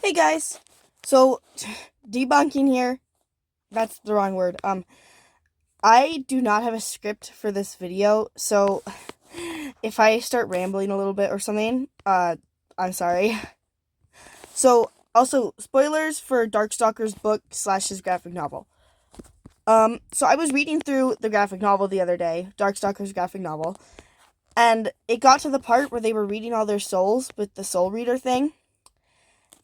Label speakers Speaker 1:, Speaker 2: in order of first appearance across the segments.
Speaker 1: Hey guys, so debunking here, that's the wrong word. I do not have a script for this video, so if I start rambling a little bit or something, I'm sorry. So, also, spoilers for Darkstalker's book / his graphic novel. So I was reading through the graphic novel the other day, Darkstalker's graphic novel, and it got to the part where they were reading all their souls with the soul reader thing.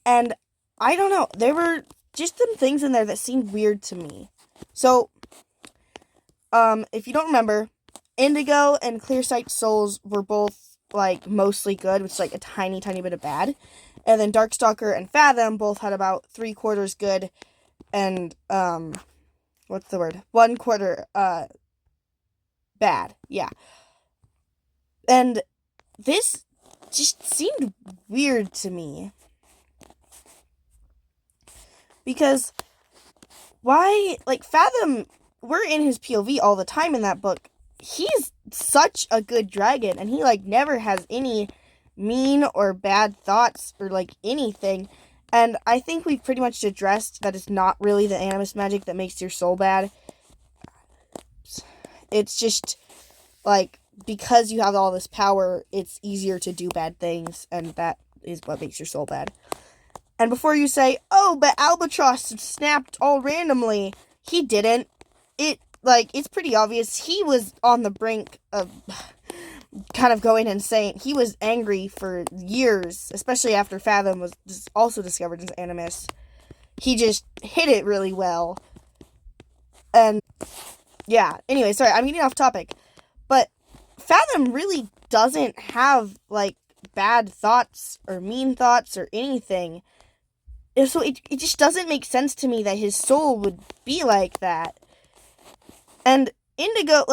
Speaker 1: And I don't know, there were just some things in there that seemed weird to me. So, if you don't remember, Indigo and Clearsight's souls were both, mostly good, which is, a tiny, tiny bit of bad. And then Darkstalker and Fathom both had about 3/4 good and, what's the word? 1/4, bad. Yeah. And this just seemed weird to me. Because why, Fathom, we're in his POV all the time in that book. He's such a good dragon, and he, never has any mean or bad thoughts or, anything. And I think we've pretty much addressed that it's not really the animus magic that makes your soul bad. It's just, because you have all this power, it's easier to do bad things, and that is what makes your soul bad. And before you say, oh, but Albatross snapped all randomly, he didn't. It's pretty obvious. He was on the brink of kind of going insane. He was angry for years, especially after Fathom was also discovered as animus. He just hit it really well. And, yeah. Anyway, sorry, I'm getting off topic. But Fathom really doesn't have, bad thoughts or mean thoughts or anything. So it just doesn't make sense to me that his soul would be like that. And Indigo,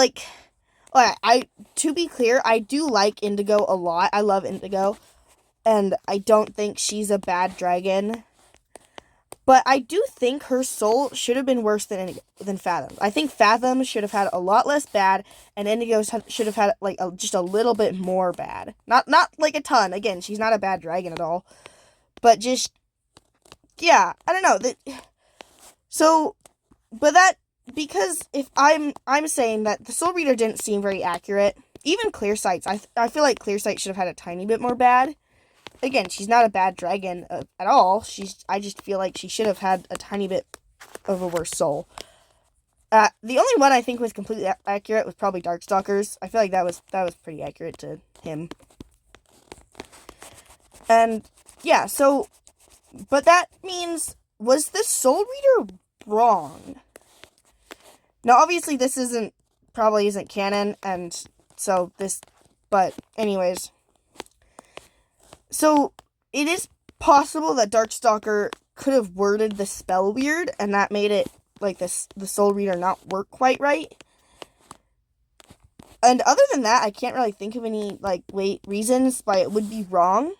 Speaker 1: to be clear, I do like Indigo a lot. I love Indigo. And I don't think she's a bad dragon. But I do think her soul should have been worse than Fathom. I think Fathom should have had a lot less bad, and Indigo should have had, just a little bit more bad. Not a ton. Again, she's not a bad dragon at all. But just, yeah, I don't know. Because if I'm saying that the Soul Reader didn't seem very accurate, even Clearsight's, I feel like Clearsight should have had a tiny bit more bad. Again, she's not a bad dragon at all. I just feel like she should have had a tiny bit of a worse soul. The only one I think was completely accurate was probably Darkstalker's. I feel like that was pretty accurate to him. And yeah, so, but that means, was the Soul Reader wrong? Now, obviously, this probably isn't canon, and so but anyways. So, it is possible that Darkstalker could have worded the spell weird, and that made it, the Soul Reader not work quite right. And other than that, I can't really think of any, reasons why it would be wrong.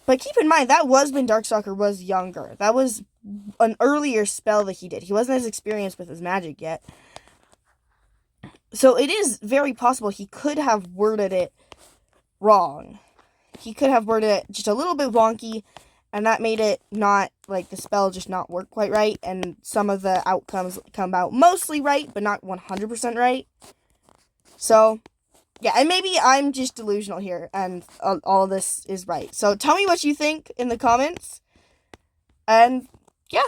Speaker 1: But keep in mind, that was when Darkstalker was younger. That was an earlier spell that he did. He wasn't as experienced with his magic yet. So it is very possible he could have worded it wrong. He could have worded it just a little bit wonky, and that made it not, the spell just not work quite right, and some of the outcomes come out mostly right, but not 100% right. So, yeah, and maybe I'm just delusional here, and all of this is right. So tell me what you think in the comments, and yeah.